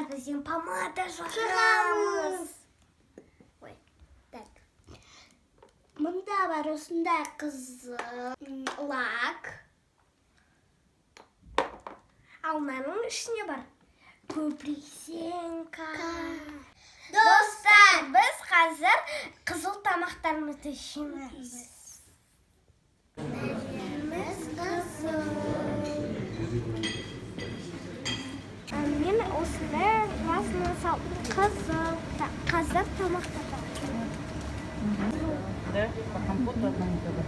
бізден помада жағамыз. Ой, так. Мұнда бар осындай қызыл лак. Ал мынаның ішіне бар көпірсенка. Достар, біз қазір қызыл тамақтарымызды жемейміз. Нәжіміз қызыл. Мен осындай разный қызыл тамақтар. Да, по компоту одному тогда.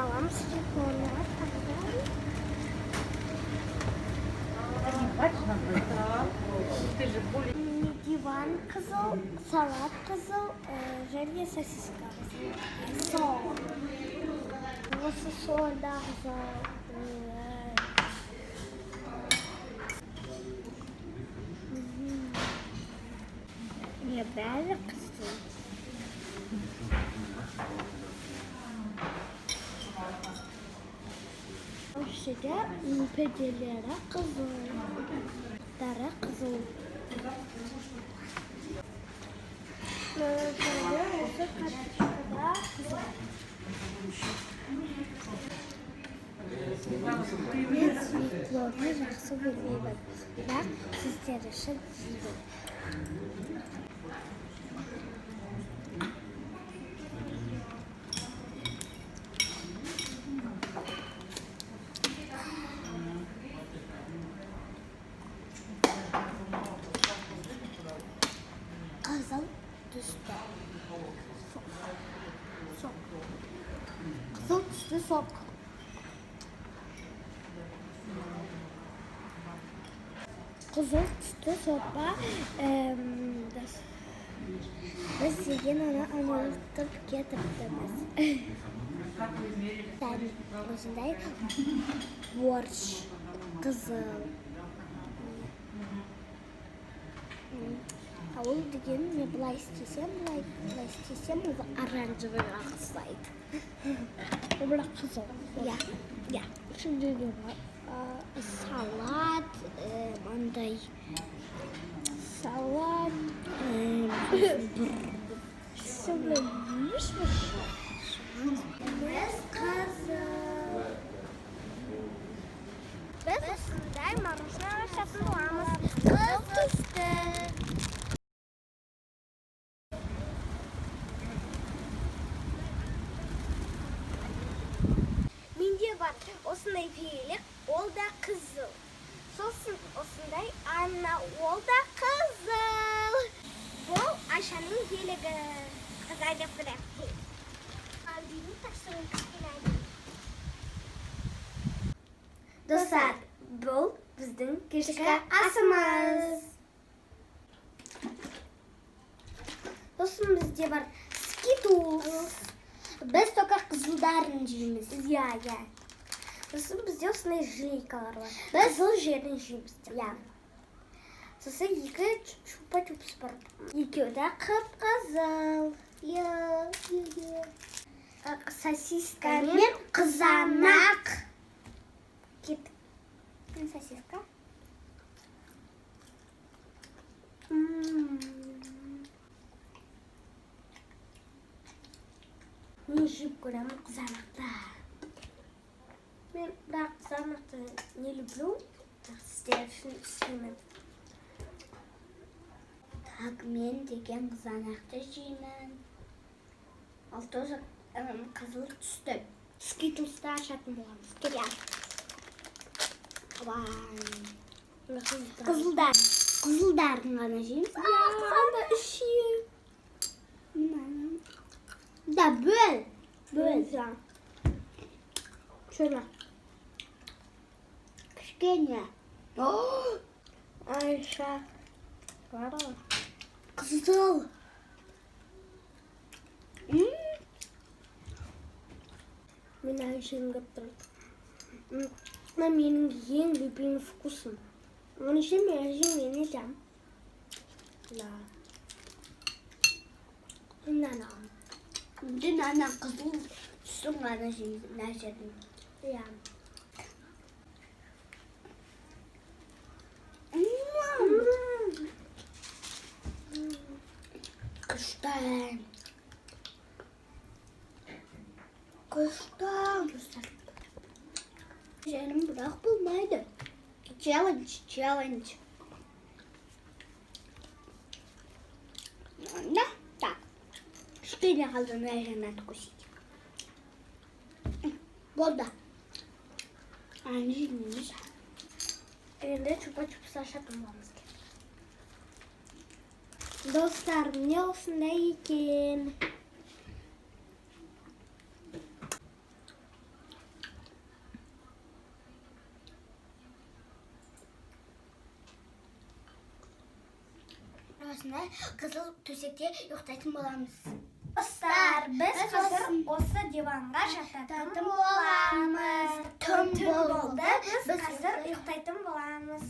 Аламыз телефонға тағдым. Ты же более... Диван қызыл, салат қызыл, және сосиска қызыл. Сол. Осы солда қызыл. Бәрі қызыл. Осыда перделері қызыл. Дары қызыл. Осы карточкада қызыл. Мен светлоны жақсы көрмеймін, бірақ сіздер үшін жеймін. Қызыл түсті сок. Қызыл түсті сок. Қызыл түсті сокқа біз деген оны ұмытып кетіппіз. Осындай борщ қызыл. Ол деген мен бұлай істесем, ол оранжевый ұқсайды. Бірақ қызыл. Я. Şimdi салат, мандай салат, біз қызыл. Біз осындай мороженое жасап аламыз. Қызыл түсті. Бар осындай велик, ол да қызыл. Сосын осындай Анна, ол да қызыл. Бұл Айшаның велигі. Қызай деп білем. Достар, бұл біздің кешкі асымыз. Сосын бізде бар Skittles. Біз тоқа қызылдарын жейміз. Я. Сосын бізде осындай жилейкалар бар. Қызыл жерін жейміз. Я. Сосын екі чупа-чупс бар. Екеуді қып-қызыл. Я. Сосиска мен қызанақ. Кет. Сосиска. Мен жеп көремін қызанақты. Мен бірақ қызанақты не люблю, сіздер үшін істеймін. Так, мен деген қызанақты жеймін. Ал тоже қызыл түсті. Скитлсты ашатын боламыз. Келем. Қызылдарын ғана жейміз. Қанда үші. Да, бөл. Şöyle. Kışkene. Ayşe. Var mı? Kızıl. Мен Ayşe'nin götürdüm. Benim en любимый вкусом. Он еще меня нельзя. Да. Dün annem kızıl tutsun kardeşim Neşet'in. Yani. Күшті. Күшті. Жаным, бірақ болмайды. Челлендж. Да, так. Кішкене қалды мына откусить. Болды. Аны жейміз. Енді чупа-чупс ашатын боламыз. Достар, міне осындай екен. Осындай қызыл төсекте ұйықтайтын боламыз. Достар, біз қазір осы диванға жататын боламыз. Түн болды, біз қазір ұйықтайтын боламыз.